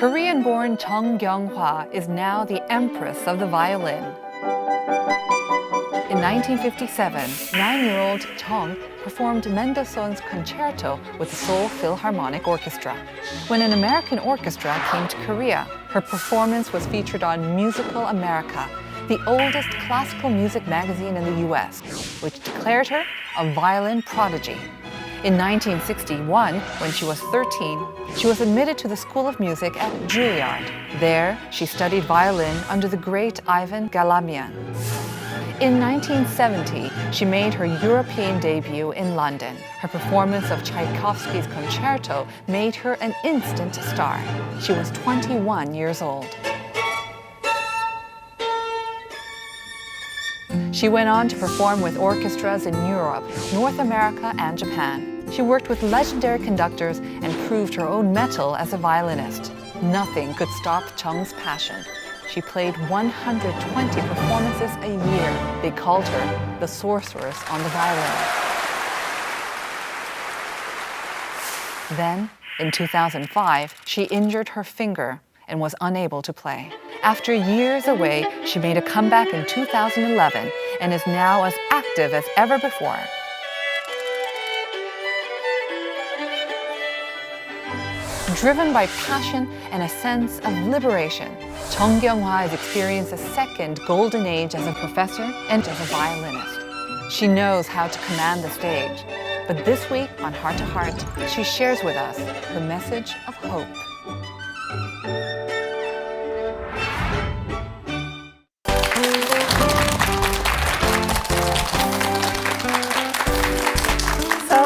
Korean-born Chung Kyung-wha is now the empress of the violin. In 1957, 9-year-old Chung performed Mendelssohn's concerto with the Seoul Philharmonic Orchestra. When an American orchestra came to Korea, her performance was featured on Musical America, the oldest classical music magazine in the US, which declared her a violin prodigy. In 1961, when she was 13, she was admitted to the School of Music at Juilliard. There, she studied violin under the great Ivan Galamian. In 1970, she made her European debut in London. Her performance of Tchaikovsky's concerto made her an instant star. She was 21 years old. She went on to perform with orchestras in Europe, North America, and Japan. She worked with legendary conductors and proved her own mettle as a violinist. Nothing could stop Chung's passion. She played 120 performances a year. They called her the sorceress on the violin. Then, in 2005, she injured her finger and was unable to play. After years away, she made a comeback in 2011 and is now as active as ever before. Driven by passion and a sense of liberation, Chung Kyung-wha has experienced a second golden age as a professor and as a violinist. She knows how to command the stage, but this week on Heart to Heart, she shares with us her message of hope.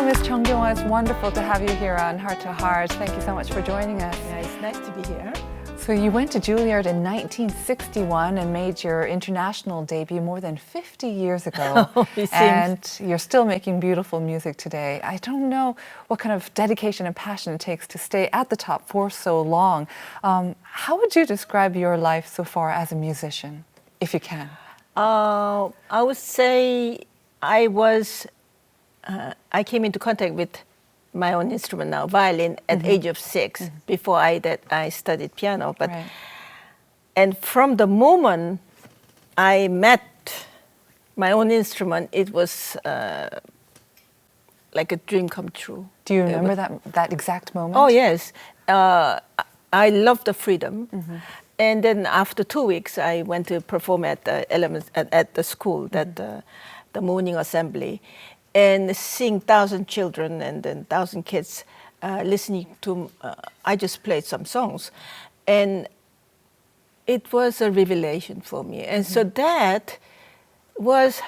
Miss Chung Kyung-wha, it's wonderful to have you here on Heart to Heart. Thank you so much for joining us. Yeah, it's nice to be here. So you went to Juilliard in 1961 and made your international debut more than 50 years ago. And you're still making beautiful music today. I don't know what kind of dedication and passion it takes to stay at the top for so long. How would you describe your life so far as a musician, if you can? I would say I came into contact with my own instrument now, violin, at age of 6. Before I studied piano. And from the moment I met my own instrument, it was like a dream come true. Do you remember that exact moment? Oh, yes. I loved the freedom. And then after 2 weeks, I went to perform at the school, the morning assembly, and seeing 1,000 children and then 1,000 kids listening to, I just played some songs. And it was a revelation for me. And so that was,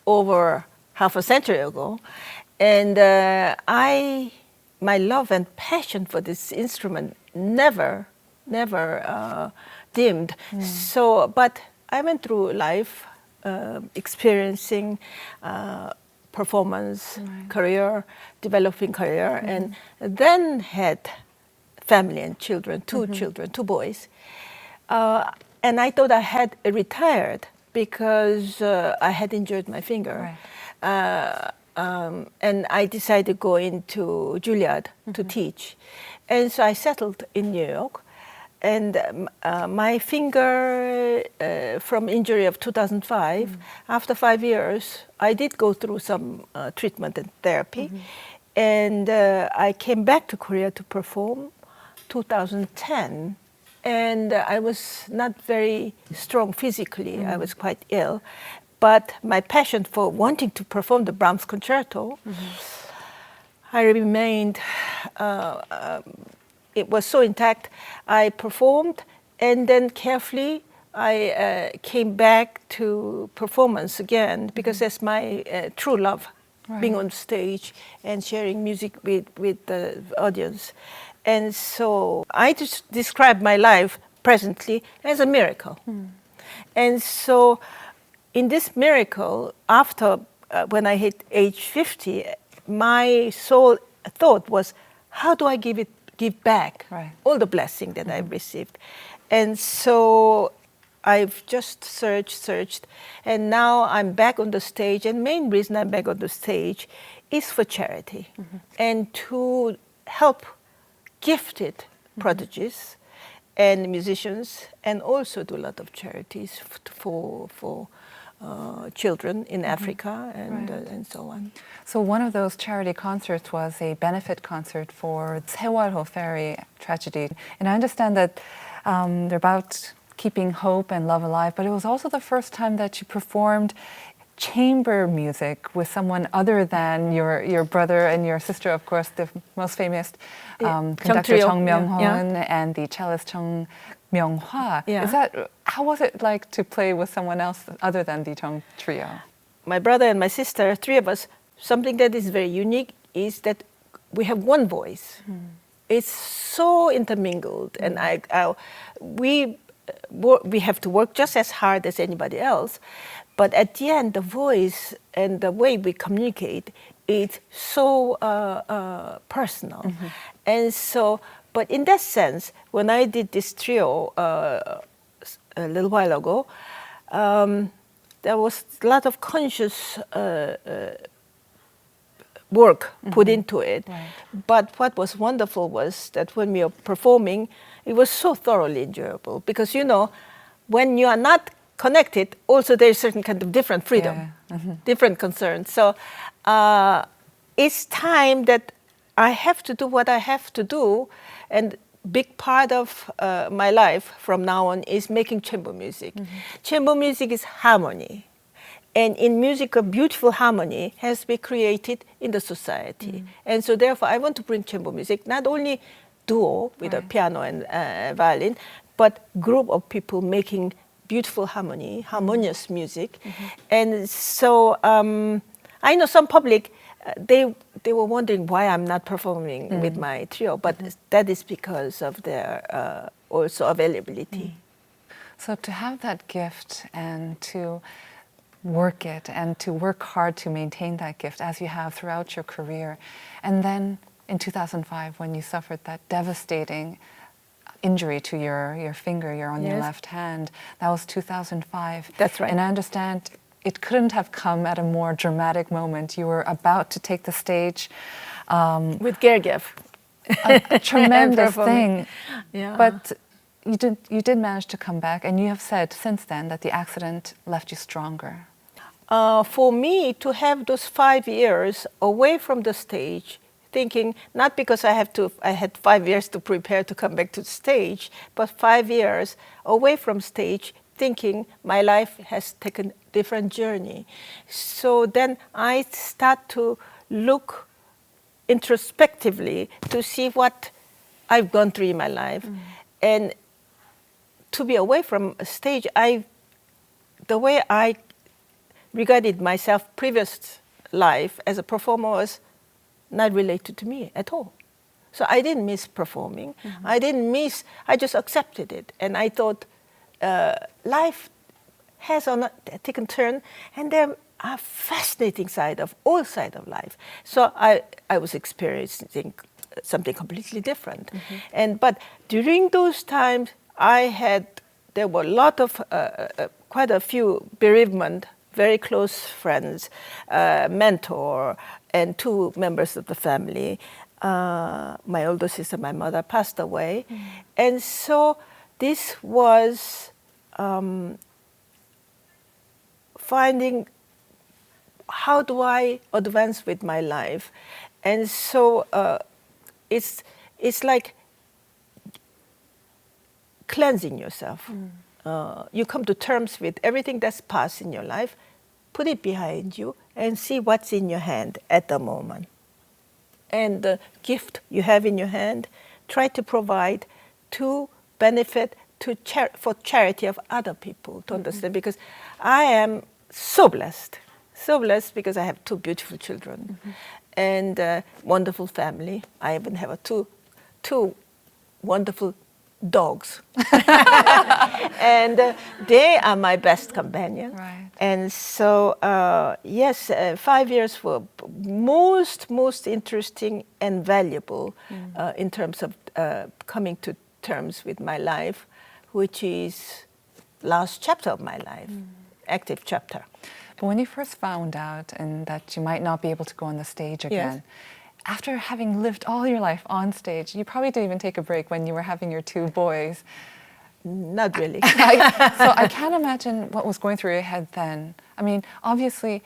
over half a century ago. And my love and passion for this instrument never dimmed. But I went through life experiencing performance, career, developing career, and then had family and children, two boys. And I thought I had retired because I had injured my finger. And I decided to go into Juilliard to teach. And so I settled in New York. And my finger, from injury of 2005, after 5 years, I did go through some treatment and therapy. And I came back to Korea to perform 2010. And I was not very strong physically. I was quite ill. But my passion for wanting to perform the Brahms concerto, I remained... it was so intact. I performed, and then carefully I came back to performance again, because that's my true love, being on stage and sharing music with the audience. And so I just describe my life presently as a miracle. And so in this miracle, after when I hit age 50, my sole thought was, how do I give back all the blessing that I've received? And so I've just searched, and now I'm back on the stage. And main reason I'm back on the stage is for charity and to help gifted prodigies and musicians, and also do a lot of charities for children in Africa and so on. So one of those charity concerts was a benefit concert for Seoul ferry tragedy. And I understand that they're about keeping hope and love alive, but it was also the first time that you performed chamber music with someone other than your brother and your sister, of course, the most famous conductor Chung Kyung-wha and the cellist Chung Kyung-wha. How was it like to play with someone else other than the Chung trio? My brother and my sister, three of us, something that is very unique is that we have one voice. It's so intermingled, and we have to work just as hard as anybody else. But at the end, the voice and the way we communicate, it's so personal. And so, but in that sense, when I did this trio a little while ago, there was a lot of conscious work put into it. But what was wonderful was that when we were performing, it was so thoroughly enjoyable. Because, you know, when you are not connected, also there's certain kind of different freedom, different concerns. So it's time that I have to do what I have to do, and big part of my life from now on is making chamber music. Chamber music is harmony, and in music a beautiful harmony has to be created in the society. And so therefore I want to bring chamber music, not only duo with a piano and violin, but group of people making beautiful harmony, harmonious music. And so I know some public, they were wondering why I'm not performing with my trio, but that is because of their also availability. So to have that gift and to work it and to work hard to maintain that gift as you have throughout your career, and then in 2005 when you suffered that devastating injury to your finger, your left hand. That was 2005. That's right. And I understand it couldn't have come at a more dramatic moment. You were about to take the stage. With Gergiev. A tremendous thing. Yeah. But you did manage to come back, and you have said since then that the accident left you stronger. For me to have those 5 years away from the stage, thinking not because I had 5 years to prepare to come back to the stage, but 5 years away from stage, thinking my life has taken a different journey. So then I start to look introspectively to see what I've gone through in my life. And to be away from a stage, the way I regarded myself previous life as a performer was not related to me at all. So I didn't miss performing. I just accepted it. And I thought life has taken turn, and there are fascinating all sides of life. So I was experiencing something completely different. But during those times, there were a lot of, quite a few bereavement, very close friends, mentor, and 2 members of the family. My older sister, my mother, passed away. And so this was finding how do I advance with my life. And so it's like cleansing yourself. You come to terms with everything that's passed in your life, put it behind you, and see what's in your hand at the moment. And the gift you have in your hand, try to provide to benefit for charity of other people, to understand. Because I am so blessed because I have 2 beautiful children and a wonderful family. I even have two wonderful dogs. And they are my best companion. Right. And so, yes, 5 years were most interesting and valuable in terms of coming to terms with my life, which is last chapter of my life, active chapter. But when you first found out and that you might not be able to go on the stage again, after having lived all your life on stage, you probably didn't even take a break when you were having your 2 boys. Not really. So I can't imagine what was going through your head then. I mean, obviously,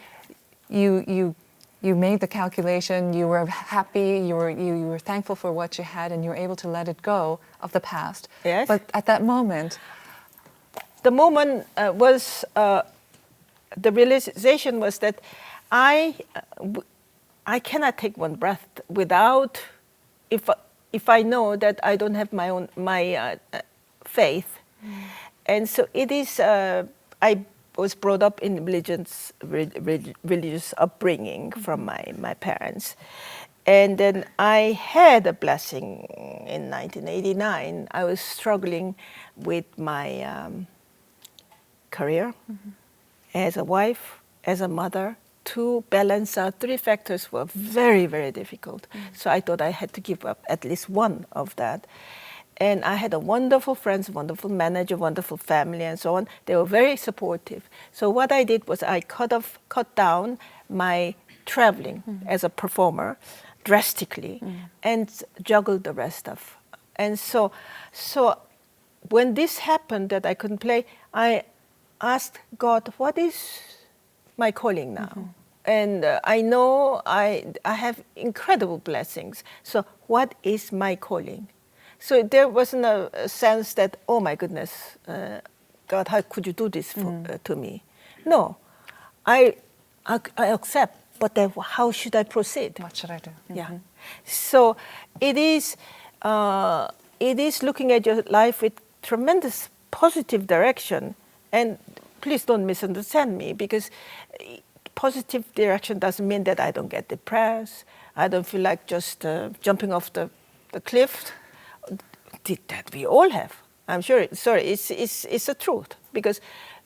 you made the calculation. You were happy. You were thankful for what you had, and you were able to let it go of the past. Yes. But at that moment, the moment was the realization was that I cannot take one breath without if I know that I don't have my faith. And so it is. I was brought up in religious upbringing from my parents, and then I had a blessing in 1989. I was struggling with my career as a wife, as a mother. To balance out 3 factors were very, very difficult. So I thought I had to give up at least one of that. And I had a wonderful friends, wonderful manager, wonderful family, and so on. They were very supportive. So what I did was I cut down my traveling as a performer drastically and juggled the rest of. And so when this happened that I couldn't play, I asked God, what is my calling now? And I know I have incredible blessings. So what is my calling? So there wasn't a sense that, oh my goodness, God, how could you do this to me? No, I accept, but then how should I proceed? what should I do? Yeah. So it is looking at your life with tremendous positive direction. And please don't misunderstand me, because positive direction doesn't mean that I don't get depressed. I don't feel like just jumping off the cliff. That we all have. I'm sure. It's the truth, because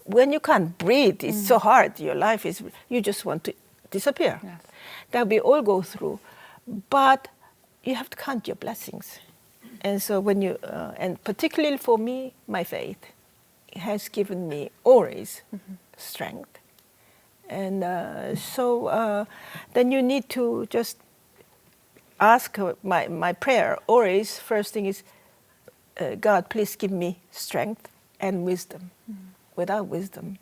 when you can't breathe, it's so hard. Your life is, you just want to disappear. Yes. That we all go through, but you have to count your blessings. And so when you, and particularly for me, my faith has given me always strength. And so then you need to just ask. My prayer always, first thing is, God, please give me strength and wisdom. Without wisdom,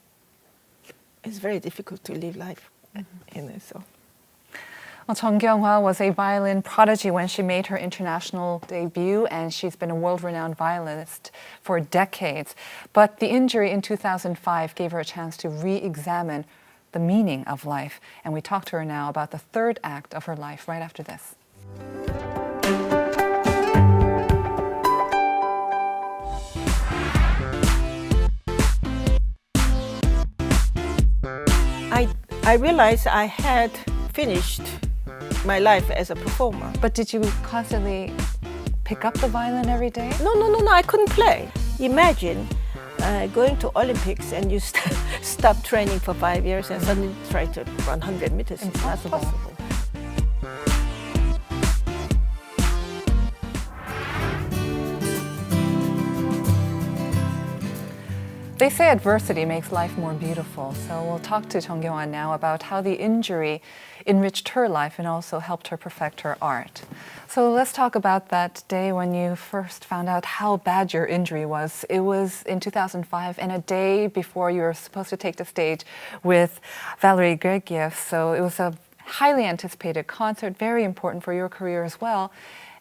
it's very difficult to live life. So. Well, Chung Kyung-wha was a violin prodigy when she made her international debut, and she's been a world-renowned violinist for decades. But the injury in 2005 gave her a chance to re-examine the meaning of life. And we talk to her now about the 3rd act of her life right after this. I realized I had finished my life as a performer. But did you constantly pick up the violin every day? No, I couldn't play. Imagine going to Olympics and you stop training for 5 years and suddenly try to run 100 meters. It's not possible. They say adversity makes life more beautiful, so we'll talk to Chung Kyung-wha now about how the injury enriched her life and also helped her perfect her art. So let's talk about that day when you first found out how bad your injury was. It was in 2005 and a day before you were supposed to take the stage with Valery Gergiev, so it was a highly anticipated concert, very important for your career as well.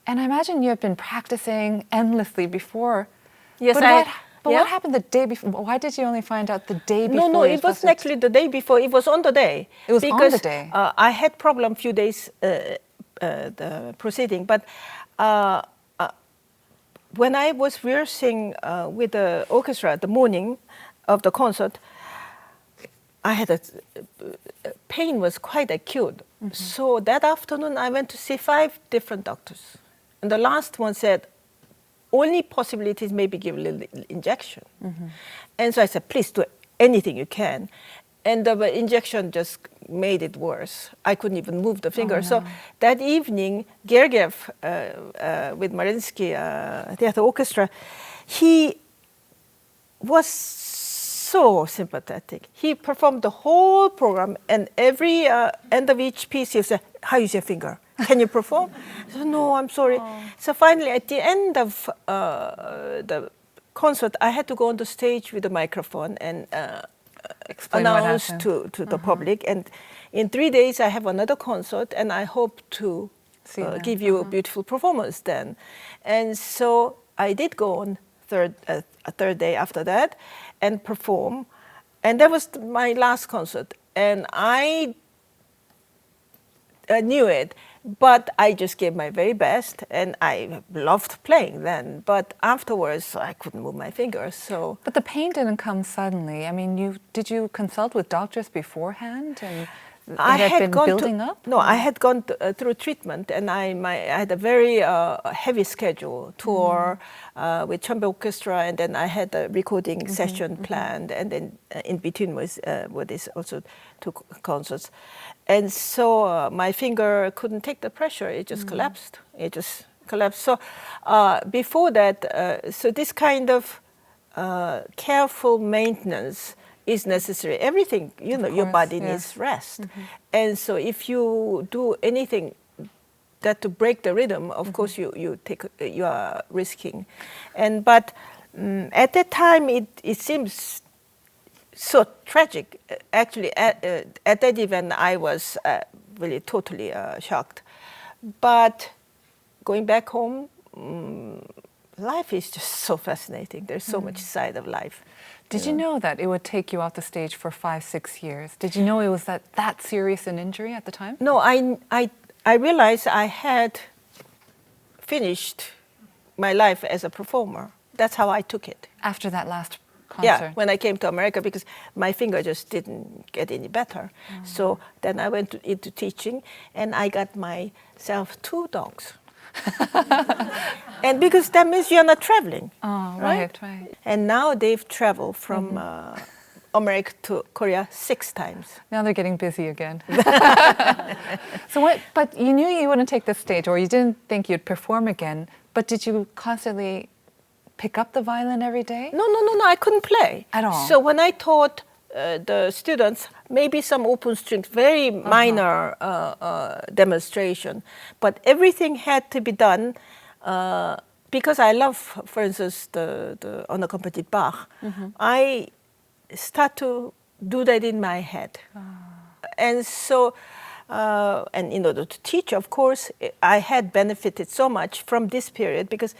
And I imagine you have been practicing endlessly before. Yes, But what happened the day before? Why did you only find out the day before? No, it wasn't actually the day before. It was on the day. It was on the day. I had problem few days the proceeding, but when I was rehearsing with the orchestra the morning of the concert, I had pain was quite acute. So that afternoon I went to see 5 different doctors, and the last one said, only possibility is maybe give a little injection. And so I said, please do anything you can. And the injection just made it worse. I couldn't even move the finger. So that evening, Gergiev with Mariinsky Theater Orchestra, he was so sympathetic. He performed the whole program, and every end of each piece he said, how is your finger? Can you perform? I said, no, I'm sorry. So finally, at the end of the concert, I had to go on the stage with a microphone and announce to the public. And in 3 days, I have another concert, and I hope to give you a beautiful performance then. And so I did go on a third day after that and perform. And that was my last concert. And I knew it, but I just gave my very best, and I loved playing then. But afterwards, I couldn't move my fingers. So, but the pain didn't come suddenly. I mean, did you consult with doctors beforehand, and I had been building up? No, I had gone through treatment, and I had a very heavy schedule tour with Chamber Orchestra, and then I had a recording session planned, and then in between was this also 2 concerts. And so my finger couldn't take the pressure. It just collapsed. It just collapsed. So before that, so this kind of careful maintenance is necessary. Everything, your body needs rest. And so if you do anything that to break the rhythm, of course you are risking. But at that time, it seems so tragic. Actually, at that event, I was really totally shocked. But going back home, life is just so fascinating. There's so much side of life. Did you know that it would take you off the stage for 5-6 years? Did you know it was that serious an injury at the time? No, I realized I had finished my life as a performer. That's how I took it. After that last concert? Yeah, when I came to America, because my finger just didn't get any better. So then I went into teaching, and I got myself 2 dogs. And because that means you're not traveling. Oh, right. And now they've traveled from America to Korea 6 times. Now they're getting busy again. But you knew you wouldn't take the stage, or you didn't think you'd perform again, but did you constantly pick up the violin every day? No, I couldn't play. At all? So when I taught the students, maybe some open strings, very minor demonstration, but everything had to be done because I love, for instance, the unaccompanied Bach. I start to do that in my head. And so, and in order to teach, of course, I had benefited so much from this period because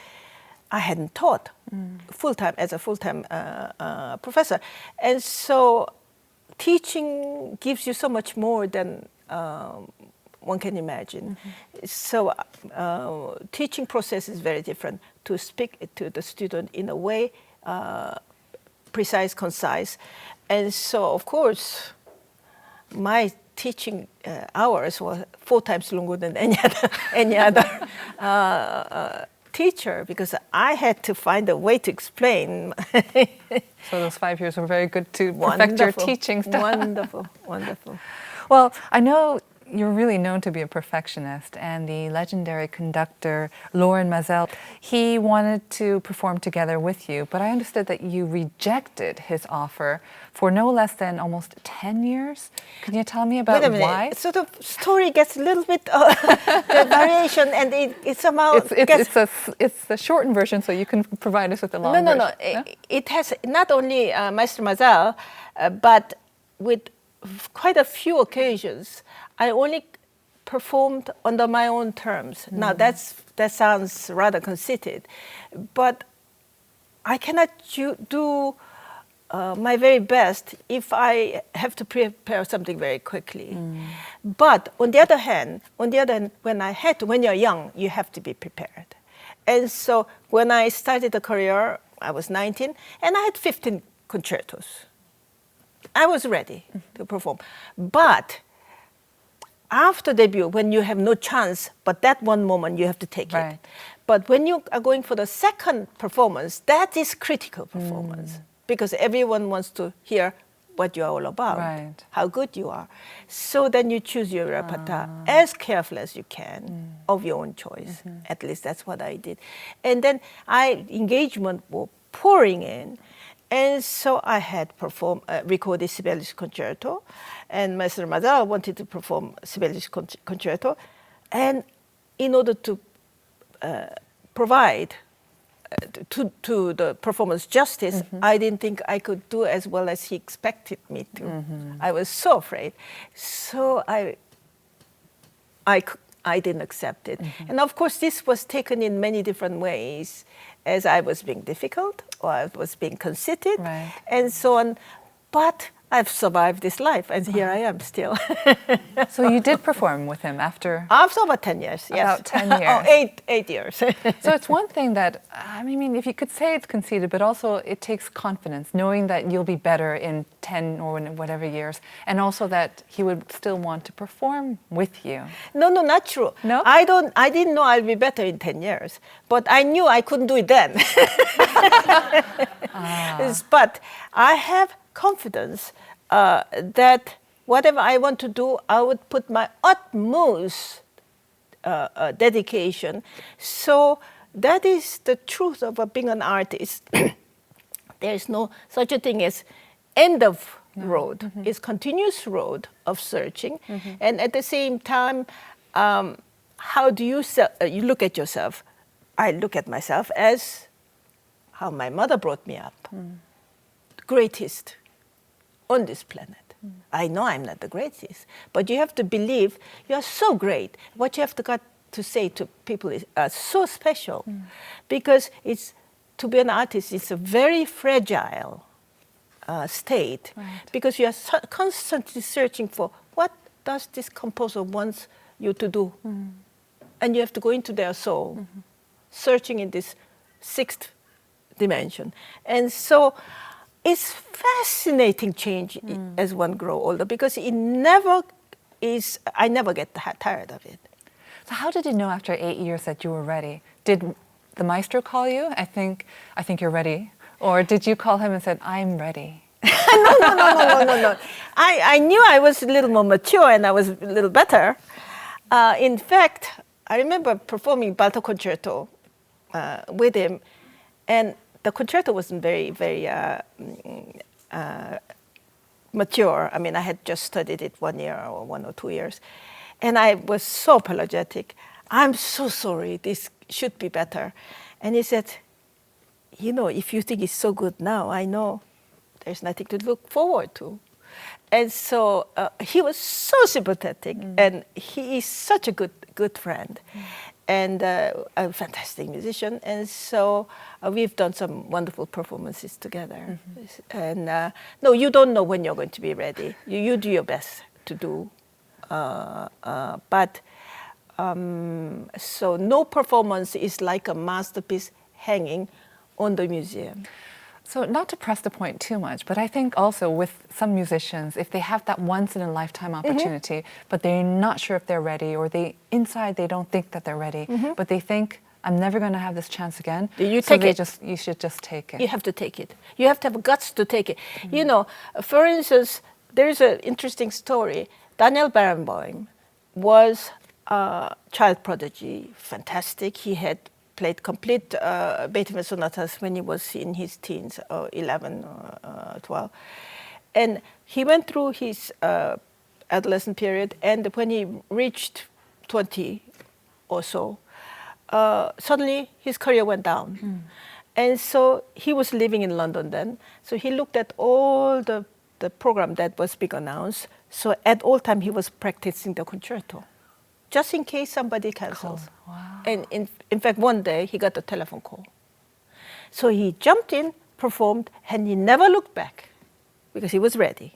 I hadn't taught full-time as a full-time professor. And so teaching gives you so much more than one can imagine. So teaching process is very different, to speak to the student in a way, precise, concise. And so, of course, my teaching hours were 4 times longer than any other teacher, because I had to find a way to explain. So those 5 years were very good to perfect your teaching style. Wonderful. Well, I know you're really known to be a perfectionist, and the legendary conductor Lorin Maazel, he wanted to perform together with you, but I understood that you rejected his offer for no less than almost 10 years. Can you tell me about why? So the story gets a little bit the variation, and it somehow it's the shortened version, so you can provide us with the long version. No. It has not only Maestro Maazel, but with quite a few occasions, I only performed under my own terms. Now that sounds rather conceited, but I cannot do my very best if I have to prepare something very quickly. But on the other hand, when you're young, you have to be prepared. And so when I started a career, I was 19, and I had 15 concertos. I was ready to perform. But after debut, when you have no chance, but that one moment you have to take it. But when you are going for the second performance, that is critical performance, because everyone wants to hear what you are all about, how good you are. So then you choose your repertoire as careful as you can, of your own choice. At least that's what I did. And then engagement were pouring in. And so I had recorded Sibelius Concerto, and Maestro Mazara wanted to perform Sibelius concerto, and in order to provide to the performance justice, I didn't think I could do as well as he expected me to. I was so afraid. So I didn't accept it. And of course, this was taken in many different ways, as I was being difficult, or I was being conceited, and so on. But I've survived this life, and here I am still. So you did perform with him after? After about 10 years, yes. About 10 years. Oh, eight years. So it's one thing that, I mean, if you could say it's conceited, but also it takes confidence, knowing that you'll be better in 10 or whatever years, and also that he would still want to perform with you. No, not true. No? I didn't know I'll be better in 10 years, but I knew I couldn't do it then. But I have confidence that whatever I want to do, I would put my utmost dedication. So that is the truth of being an artist. There is no such a thing as end of road. It's continuous road of searching. And at the same time, how do you look at yourself? I look at myself as how my mother brought me up. The greatest on this planet. I know I'm not the greatest, but you have to believe you are so great. What you have got to say to people is so special, because it's to be an artist. It's a very fragile state, because you are constantly searching for what does this composer wants you to do, and you have to go into their soul, searching in this sixth dimension, and so. It's fascinating change as one grow older, because it never is. I never get tired of it. So how did you know after 8 years that you were ready? Did the maestro call you? I think you're ready, or did you call him and said, "I'm ready"? No. I knew I was a little more mature and I was a little better. In fact, I remember performing Balto Concerto with him, and the concerto wasn't very mature. I mean, I had just studied it 1 year or 1 or 2 years. And I was so apologetic. I'm so sorry, this should be better. And he said, you know, if you think it's so good now, I know there's nothing to look forward to. And so he was so sympathetic, and he is such a good friend. And a fantastic musician, and so we've done some wonderful performances together. And no, you don't know when you're going to be ready. You do your best to do, but so no performance is like a masterpiece hanging on the museum. So not to press the point too much, but I think also with some musicians, if they have that once-in-a-lifetime opportunity, but they're not sure if they're ready, or inside they don't think that they're ready, but they think, I'm never going to have this chance again. You should just take it. You have to take it. You have to have guts to take it. You know, for instance, there's an interesting story. Daniel Barenboim was a child prodigy, fantastic. He had played complete Beethoven sonatas when he was in his teens, 11 or 12. And he went through his adolescent period, and when he reached 20 or so, suddenly his career went down. And so he was living in London then, so he looked at all the program that was being announced. So at all time he was practicing the concerto, just in case somebody cancels. Wow. And in fact, one day he got a telephone call. So he jumped in, performed, and he never looked back because he was ready.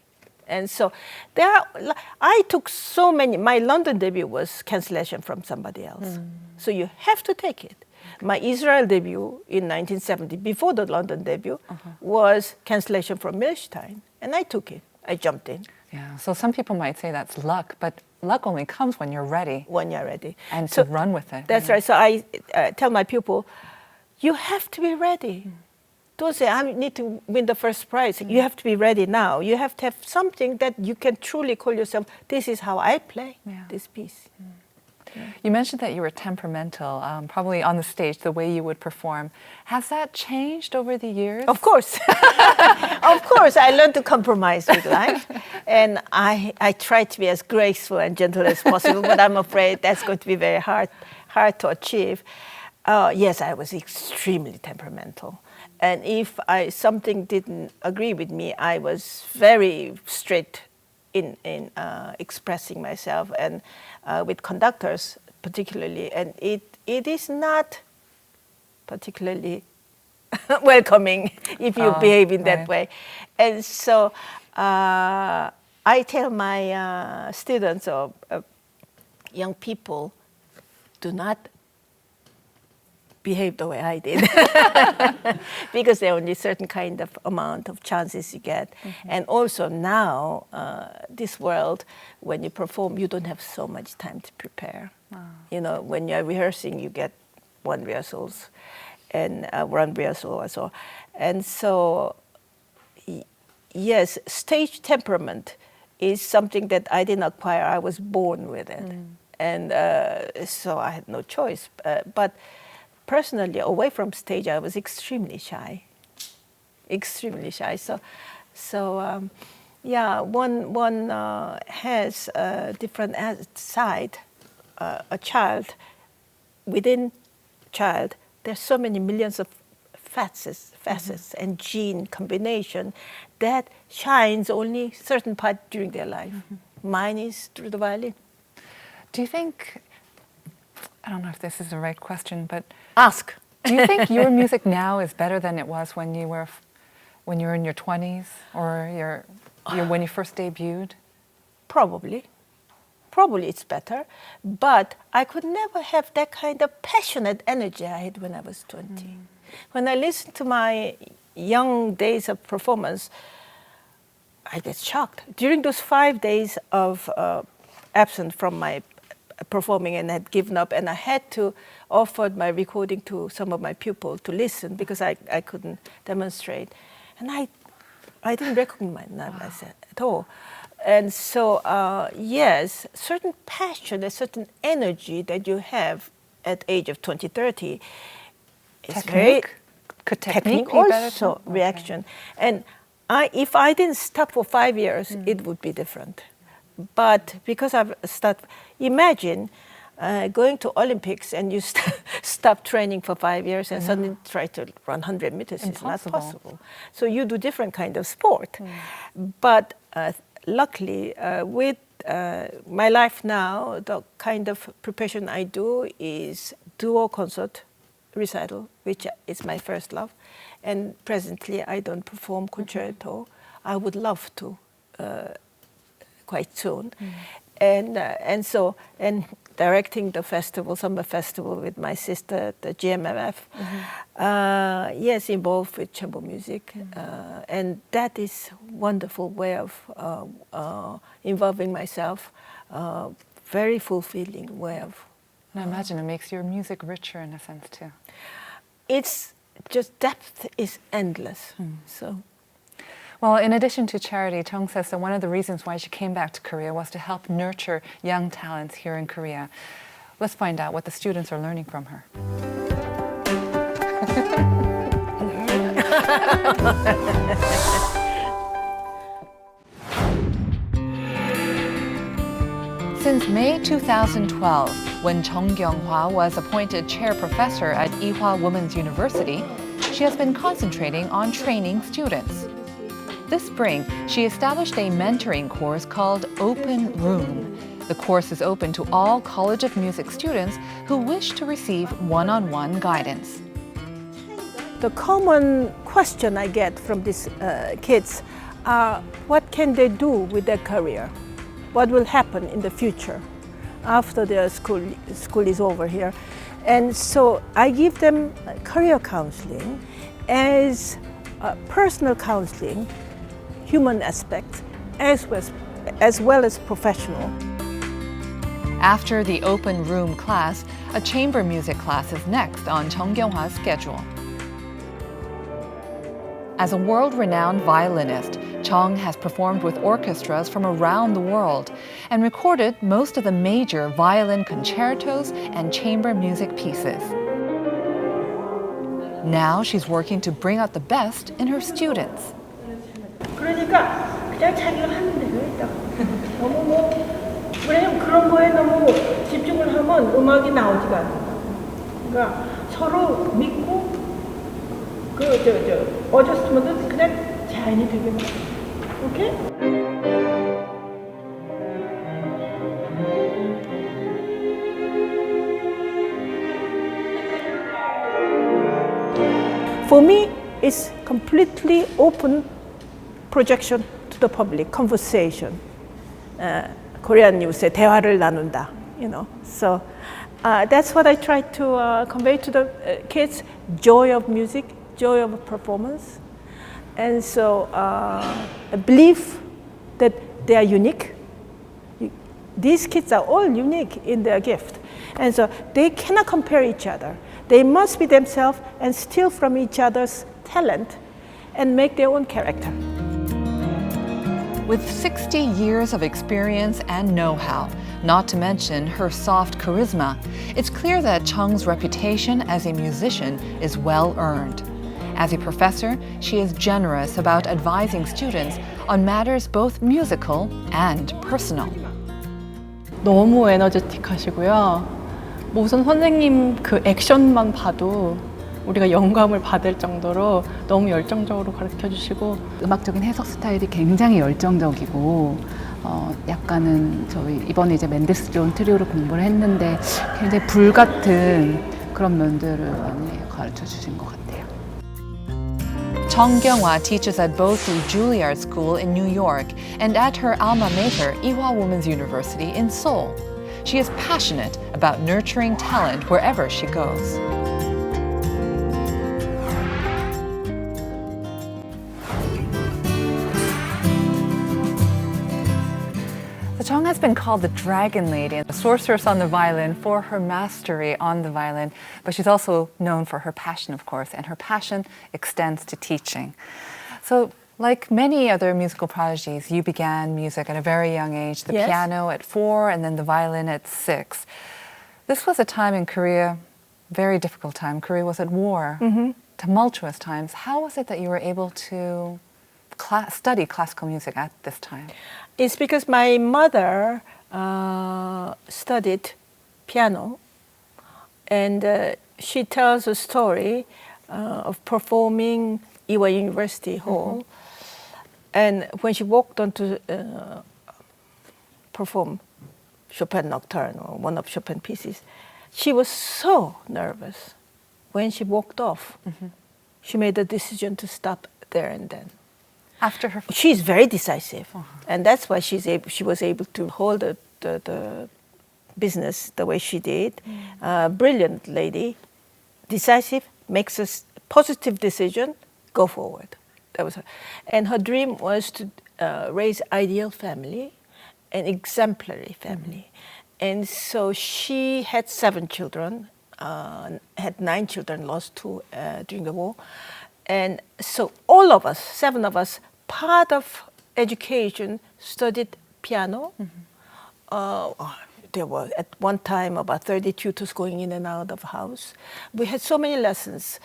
And so I took so many. My London debut was cancellation from somebody else. So you have to take it. My Israel debut in 1970, before the London debut, was cancellation from Milstein. And I took it. I jumped in. Yeah, so some people might say that's luck, but luck only comes when you're ready. When you're ready. And so, to run with it. That's right. So I tell my pupil, you have to be ready. Don't say, I need to win the first prize. You have to be ready now. You have to have something that you can truly call yourself, this is how I play this piece. You mentioned that you were temperamental, probably on the stage, the way you would perform. Has that changed over the years? Of course. Of course, I learned to compromise with life. And I try to be as graceful and gentle as possible, but I'm afraid that's going to be very hard to achieve. Yes, I was extremely temperamental. And if something didn't agree with me, I was very straight in expressing myself, and with conductors particularly. And it is not particularly welcoming if you behave in that way. And so I tell my students or young people, do not behave the way I did, because there are only certain kind of amount of chances you get. And also now, this world, when you perform, you don't have so much time to prepare. You know, when you're rehearsing, you get one rehearsal or so. And so, yes, stage temperament is something that I didn't acquire. I was born with it. And so I had no choice. But personally, away from stage, I was extremely shy. Extremely shy. So yeah, one has a different side. A child, within child, there's so many millions of facets and gene combination that shines only certain part during their life. Mine is through the violin. Do you think, I don't know if this is the right question, but ask. Do you think your music now is better than it was when you were in your 20s or when you first debuted? Probably. Probably it's better, but I could never have that kind of passionate energy I had when I was 20. When I listen to my young days of performance, I get shocked. During those 5 days of absence from my performing and had given up, and I had to offer my recording to some of my pupils to listen because I couldn't demonstrate. And I didn't recognize myself at all. And so, yes, certain passion, a certain energy that you have at age of 20, 30 is very... Could technique also reaction. And if I didn't stop for 5 years, it would be different. But because I've started, imagine going to Olympics and you stop training for 5 years and suddenly try to run 100 meters. Impossible. It's not possible. So you do different kind of sport. But luckily, with my life now, the kind of preparation I do is duo concert recital, which is my first love. And presently, I don't perform concerto. I would love to quite soon. And so directing the festival, summer festival with my sister, the GMMF. Yes, involved with chamber music. And that is wonderful way of involving myself, very fulfilling way of. And I imagine it makes your music richer in a sense too. It's just depth is endless. So. Well, in addition to charity, Chung says that one of the reasons why she came back to Korea was to help nurture young talents here in Korea. Let's find out what the students are learning from her. Since May 2012, when Chung Kyung-wha was appointed chair professor at Ewha Women's University, she has been concentrating on training students. This spring, she established a mentoring course called Open Room. The course is open to all College of Music students who wish to receive one-on-one guidance. The common question I get from these kids are, what can they do with their career? What will happen in the future after their school is over here? And so I give them career counseling as personal counseling, human aspects, as well as professional. After the open room class, a chamber music class is next on Chung Kyung-wha's schedule. As a world-renowned violinist, Chung has performed with orchestras from around the world, and recorded most of the major violin concertos and chamber music pieces. Now she's working to bring out the best in her students. 그러니까 그냥 자기가 하는 대로 했다가 너무 왜냐면 그런 거에 너무 집중을 하면 음악이 나오지가 않아. 그러니까 서로 믿고 어저스트먼트 그냥 자연이 되게 많아. 오케이? For me, it's completely open projection to the public, conversation. Korean 뉴스에 대화를 나눈다, you know. So that's what I try to convey to the kids: joy of music, joy of performance, and so a belief that they are unique. These kids are all unique in their gift, and so they cannot compare each other. They must be themselves and steal from each other's talent and make their own character. With 60 years of experience and know-how, not to mention her soft charisma, it's clear that Chung's reputation as a musician is well earned. As a professor, she is generous about advising students on matters both musical and personal. 너무 에너제틱하시고요. 우선 선생님 그 액션만 봐도 우리가 영감을 받을 정도로 너무 열정적으로 가르쳐 주시고 음악적인 해석 스타일이 굉장히 열정적이고 약간은 저희 이번에 이제 맨델스존 트리오를 공부를 했는데 굉장히 불같은 그런 면들을 많이 가르쳐 주신 것 같아요. Chung Kyung-wha teaches at both the Juilliard School in New York and at her alma mater, Ewha Women's University in Seoul. She is passionate about nurturing talent wherever she goes. Chung has been called the Dragon Lady and the sorceress on the violin for her mastery on the violin, but she's also known for her passion, of course, and her passion extends to teaching. So, like many other musical prodigies, you began music at a very young age, the piano at 4 and then the violin at 6. This was a time in Korea, very difficult time. Korea was at war, tumultuous times. How was it that you were able to study classical music at this time? It's because my mother studied piano, and she tells a story of performing Ewha University Hall. And when she walked on to perform Chopin Nocturne or one of Chopin pieces, she was so nervous. When she walked off, she made the decision to stop there and then. After her, she's very decisive, and that's why she was able to hold the business the way she did. Brilliant lady, decisive, makes a positive decision, go forward. That was her. And her dream was to raise ideal family, an exemplary family. And so she had 7 children, had 9 children, lost 2 during the war. And so all of us, 7 of us, part of education studied piano. There were at one time about 30 tutors going in and out of the house. We had so many lessons,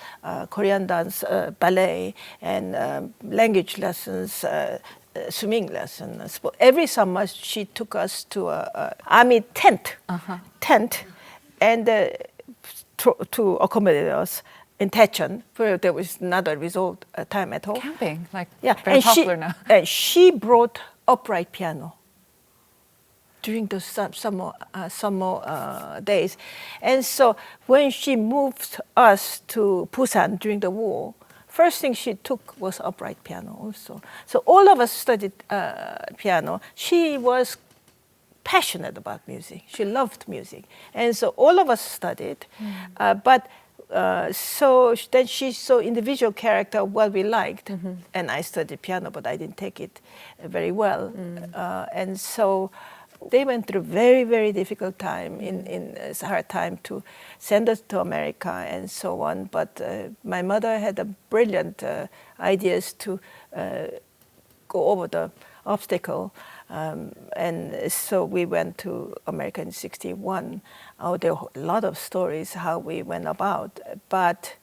Korean dance, ballet, and language lessons, swimming lessons. Every summer she took us to an army tent, and to accommodate us in Taechon, where there was not a resort time at all. Camping, very popular now. And she brought upright piano during the summer days. And so when she moved us to Busan during the war, first thing she took was upright piano also. So all of us studied piano. She was passionate about music. She loved music. And so all of us studied. So then she saw individual character what we liked, and I studied piano, but I didn't take it very well. And so they went through very, very difficult time. It's a hard time to send us to America and so on. But my mother had a brilliant ideas to go over the obstacle. And so we went to America in '61. There are a lot of stories how we went about, but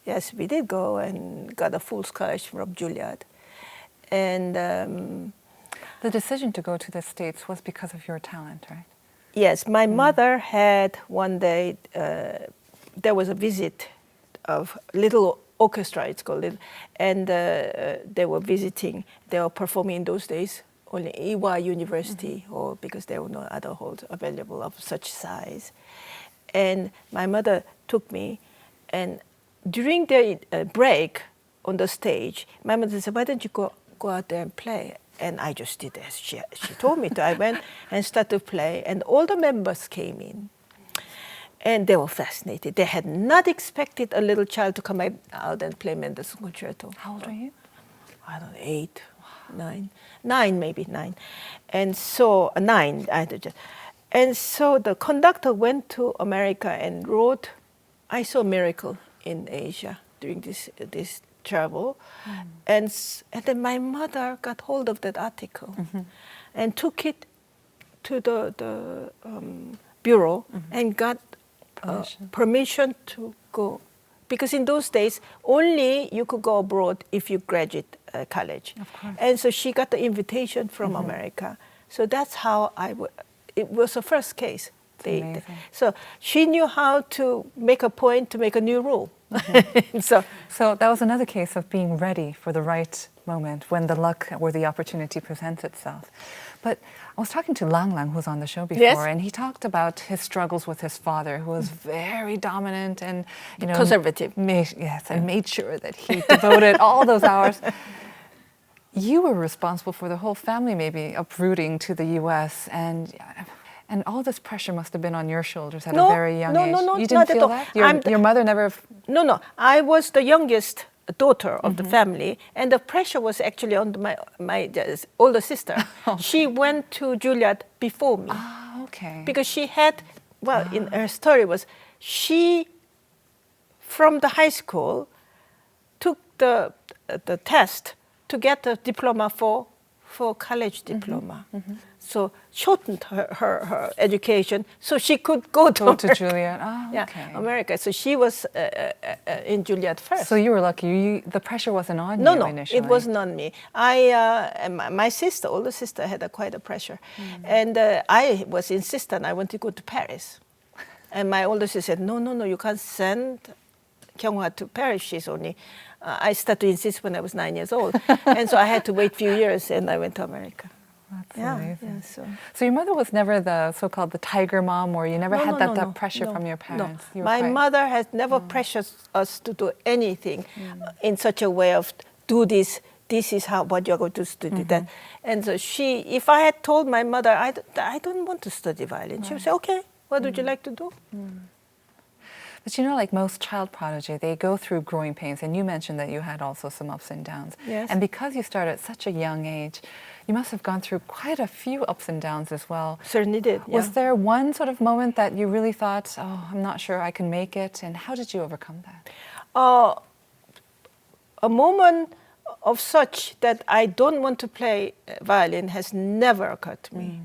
yes, we did go and got a full scholarship from Juilliard. And the decision to go to the States was because of your talent, right? yes, my mother had one day, there was a visit of little orchestra, it's called it, and they were visiting, they were performing in those days, only Ewha University, or because there were no other halls available of such size. And my mother took me, and during the break on the stage, my mother said, why don't you go out there and play? And I just did as she told me to. I went and started to play, and all the members came in. And they were fascinated. They had not expected a little child to come out and play Mendelssohn concerto. How old were you? I don't know, 8, 9, maybe 9. And so, 9. And so the conductor went to America and wrote, I saw a miracle in Asia during this travel. And then my mother got hold of that article and took it to the bureau and got permission to go. Because in those days, only you could go abroad if you graduate college. Of course. And so she got the invitation from America. So that's how it was the first case. So she knew how to make a point to make a new rule. So that was another case of being ready for the right moment when the luck or the opportunity presents itself. But I was talking to Lang Lang, who's on the show before, yes. and he talked about his struggles with his father, who was very dominant and conservative. And made sure that he devoted all those hours. You were responsible for the whole family maybe uprooting to the U.S. and all this pressure must have been on your shoulders at a very young age. No, you didn't feel that? Your mother never... No. I was the youngest daughter of the family, and the pressure was actually on my older sister. She went to Juilliard before me. Ah, okay. Because she had, in her story was, she, from the high school, took the test to get a diploma for college diploma. So shortened her education so she could go to Juilliard. Oh, okay. America. So she was in Juilliard first. So you were lucky. The pressure wasn't on you initially. No, it wasn't on me. My sister, older sister, had quite a pressure. And I was insistent I want to go to Paris. And my older sister said, no, you can't send Kyung-wha to Paris. She's only... I started to insist when I was 9 years old. And so I had to wait a few years, and I went to America. That's amazing. Yeah, so your mother was never the so-called the tiger mom, or you never had that pressure from your parents? No. My mother has never pressured us to do anything in such a way of do this is what you're going to study. That. And so if I had told my mother, I don't want to study violin, she would say, okay, what would you like to do? But like most child prodigy, they go through growing pains. And you mentioned that you had also some ups and downs. Yes. And because you started at such a young age, you must have gone through quite a few ups and downs as well. Certainly did, yeah. Was there one sort of moment that you really thought, I'm not sure I can make it? And how did you overcome that? A moment of such that I don't want to play violin has never occurred to me.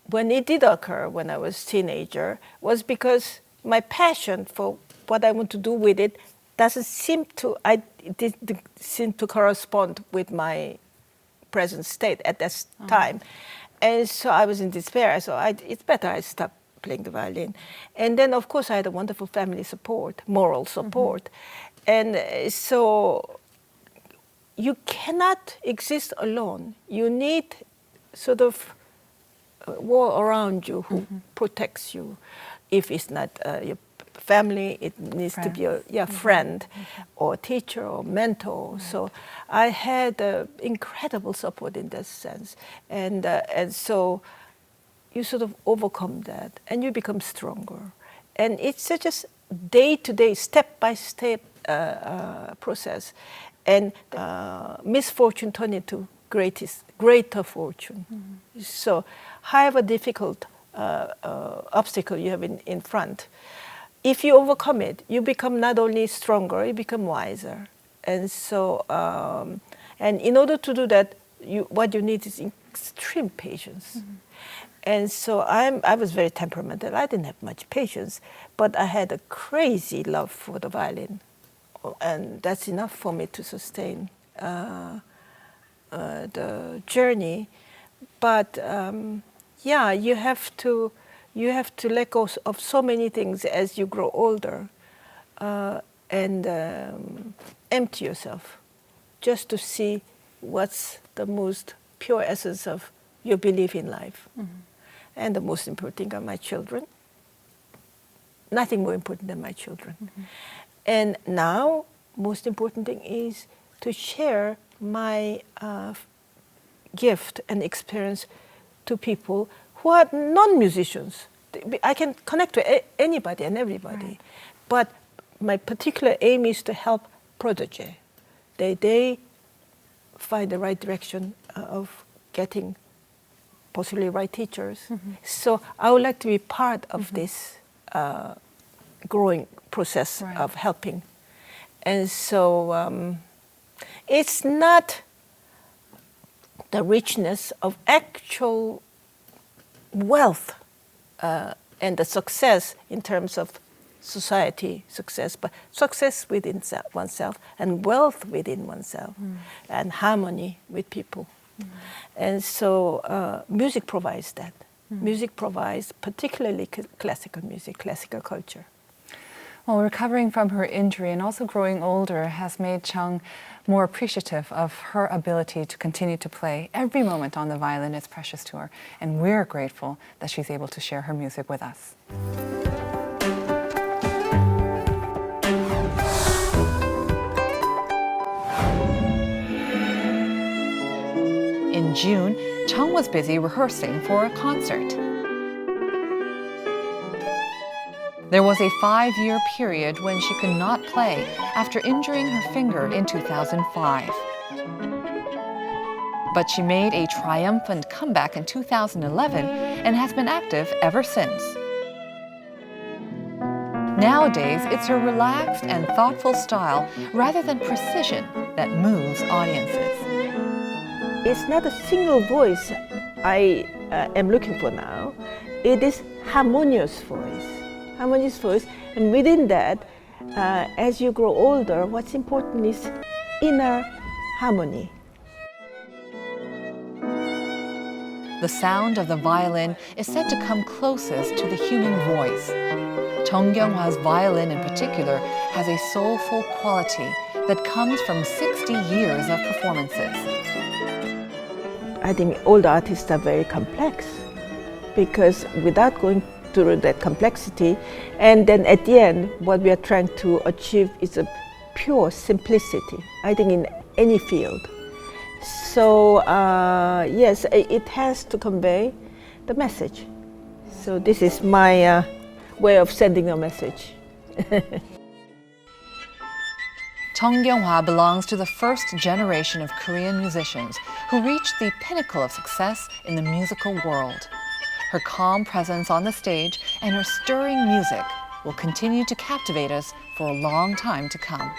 When it did occur when I was a teenager was because my passion for what I want to do with it doesn't seem to correspond with my present state at this time. And so I was in despair. So it's better I stop playing the violin. And then, of course, I had a wonderful family support, moral support. And so you cannot exist alone. You need sort of a wall around you who protects you. If it's not your family, it needs to be a friend or teacher or mentor. So I had incredible support in that sense. And so you sort of overcome that and you become stronger. And it's such a day-to-day, step-by-step process. And misfortune turned into greater fortune. So however difficult obstacle you have in front, if you overcome it, you become not only stronger, you become wiser. And so, and in order to do that, what you need is extreme patience. And so I was very temperamental. I didn't have much patience, but I had a crazy love for the violin, and that's enough for me to sustain the journey. But yeah, you have to let go of so many things as you grow older, and empty yourself, just to see what's the most pure essence of your belief in life. And the most important thing are my children. Nothing more important than my children. And now, most important thing is to share my gift and experience to people who are non-musicians. I can connect to anybody and everybody. Right. But my particular aim is to help prodigy. They find the right direction of getting possibly right teachers. So I would like to be part of this growing process of helping. And so it's not the richness of actual wealth and the success in terms of society success, but success within oneself and wealth within oneself and harmony with people. And so music provides that. Music provides particularly classical music, classical culture. Well, recovering from her injury and also growing older has made Chung more appreciative of her ability to continue to play. Every moment on the violin is precious to her, and we're grateful that she's able to share her music with us. In June, Chung was busy rehearsing for a concert. There was a 5-year period when she could not play after injuring her finger in 2005. But she made a triumphant comeback in 2011 and has been active ever since. Nowadays, it's her relaxed and thoughtful style rather than precision that moves audiences. It's not a single voice I am looking for now. It is harmonious voice. Harmonious voice, and within that, as you grow older, what's important is inner harmony. The sound of the violin is said to come closest to the human voice. Chung Kyung-wha's violin in particular has a soulful quality that comes from 60 years of performances. I think all the artists are very complex, because without going through that complexity, and then at the end, what we are trying to achieve is a pure simplicity, I think, in any field. So yes, it has to convey the message. So this is my way of sending a message. Chung Kyung-wha belongs to the first generation of Korean musicians who reached the pinnacle of success in the musical world. Her calm presence on the stage and her stirring music will continue to captivate us for a long time to come.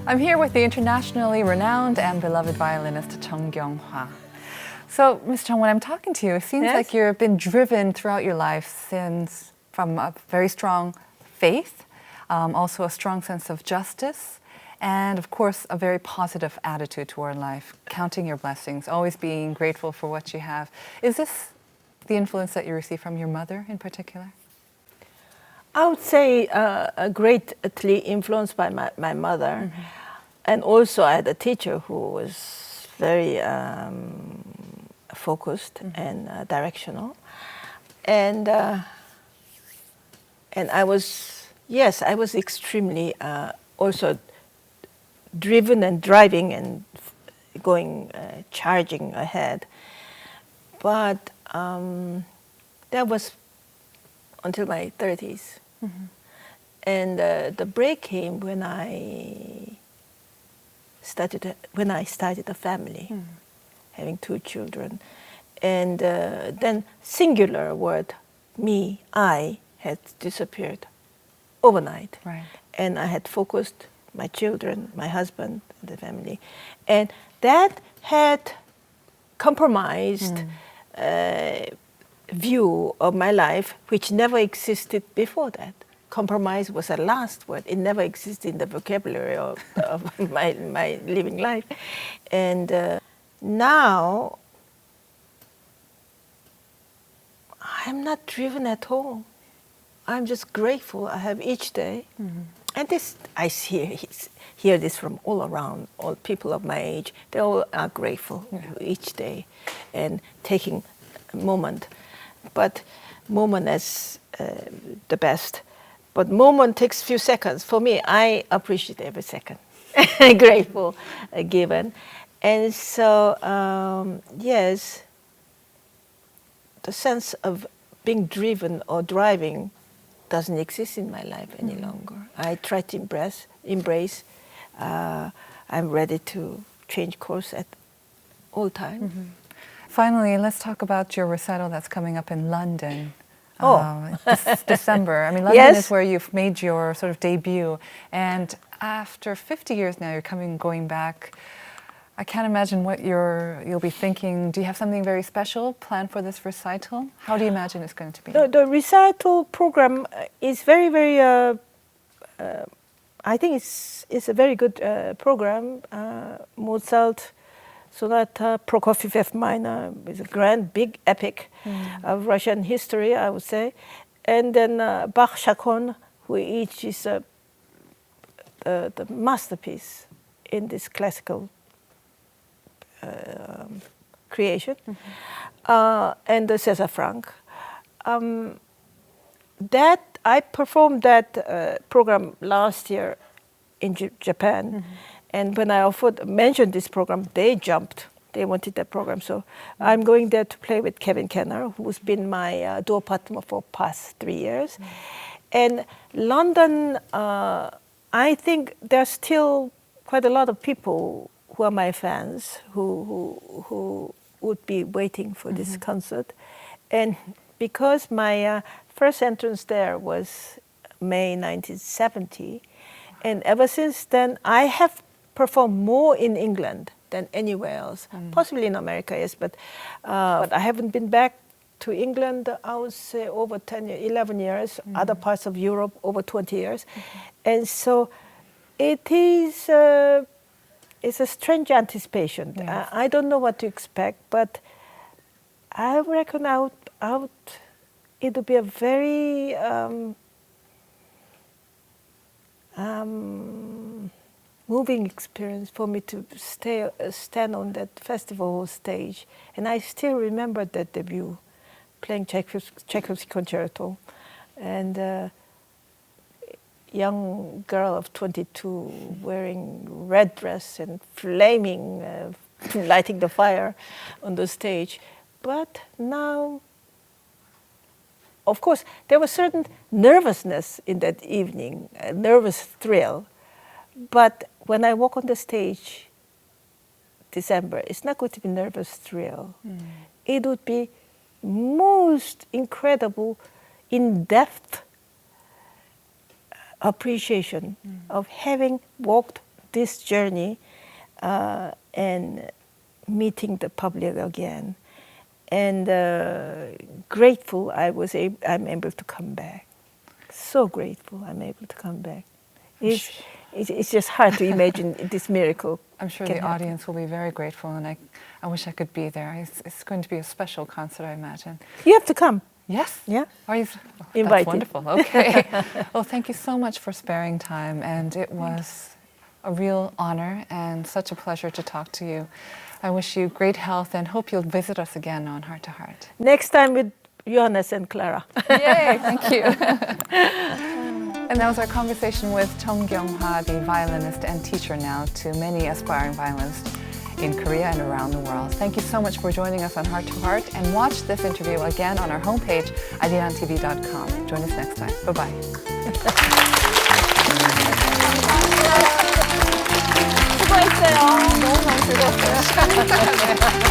I'm here with the internationally renowned and beloved violinist Chung Kyung-wha. So, Ms. Chung, when I'm talking to you, it seems like you've been driven throughout your life from a very strong faith, also a strong sense of justice, and of course, a very positive attitude toward life, counting your blessings, always being grateful for what you have. Is this the influence that you received from your mother in particular? I would say greatly influenced by my mother. And also I had a teacher who was very focused and directional. And I was extremely also driven and driving and going, charging ahead. But that was until my 30s. And the break came when I started a family, having 2 children. And then singular word I had disappeared overnight. Right. And I had focused my children, my husband, the family. And that had compromised view of my life, which never existed before that. Compromise was a last word. It never existed in the vocabulary of my living life. And now, I'm not driven at all. I'm just grateful I have each day. And this, I hear this from all around, all people of my age. They all are grateful each day and taking a moment. But moment is the best. But moment takes few seconds. For me, I appreciate every second. Grateful, given. And so, yes, the sense of being driven or driving doesn't exist in my life any longer. I try to embrace. I'm ready to change course at all time. Finally, let's talk about your recital that's coming up in London. This December. I mean, London Yes. is where you've made your sort of debut. And after 50 years now, you're going back. I can't imagine what you'll be thinking. Do you have something very special planned for this recital? How do you imagine it's going to be? The recital program is very, very, I think it's a very good program. Mozart, Sonata, Prokofiev F minor is a grand, big epic of Russian history, I would say. And then Bach, Chaconne, who each is the masterpiece in this classical creation, and the César Franck. That I performed that program last year in Japan, and when I mentioned this program, they jumped. They wanted that program, so I'm going there to play with Kevin Kenner, who's been my duo partner for past 3 years. And London, I think there's still quite a lot of people who are my fans, who would be waiting for this concert. And because my first entrance there was May 1970, and ever since then, I have performed more in England than anywhere else, possibly in America, yes, but I haven't been back to England, I would say, over 11 years, other parts of Europe, over 20 years. And so it is... it's a strange anticipation. Yes. I don't know what to expect, but I reckon it would be a very moving experience for me to stand on that festival stage. And I still remember that debut, playing Tchaikovsky concerto, and young girl of 22 wearing red dress and flaming, lighting the fire on the stage. But now, of course, there was certain nervousness in that evening, a nervous thrill. But when I walk on the stage, December, it's not going to be nervous thrill. It would be most incredible, in-depth appreciation of having walked this journey and meeting the public again, and grateful I'm able to come back. So grateful I'm able to come back. It's just hard to imagine this miracle. I'm sure the audience will be very grateful, and I wish I could be there. It's going to be a special concert, I imagine. You have to come. Yes. Yeah. Are you invited? That's wonderful. Okay. Well, thank you so much for sparing time, and it was a real honor and such a pleasure to talk to you. I wish you great health and hope you'll visit us again on Heart to Heart. Next time with Johannes and Clara. Yay! Thank you. And that was our conversation with Chung Kyung-wha, the violinist and teacher now to many aspiring violinists in Korea and around the world. Thank you so much for joining us on Heart to Heart, and watch this interview again on our homepage, arirangtv.com. Join us next time. Bye-bye. 수고했어요. 너무 즐거웠어요.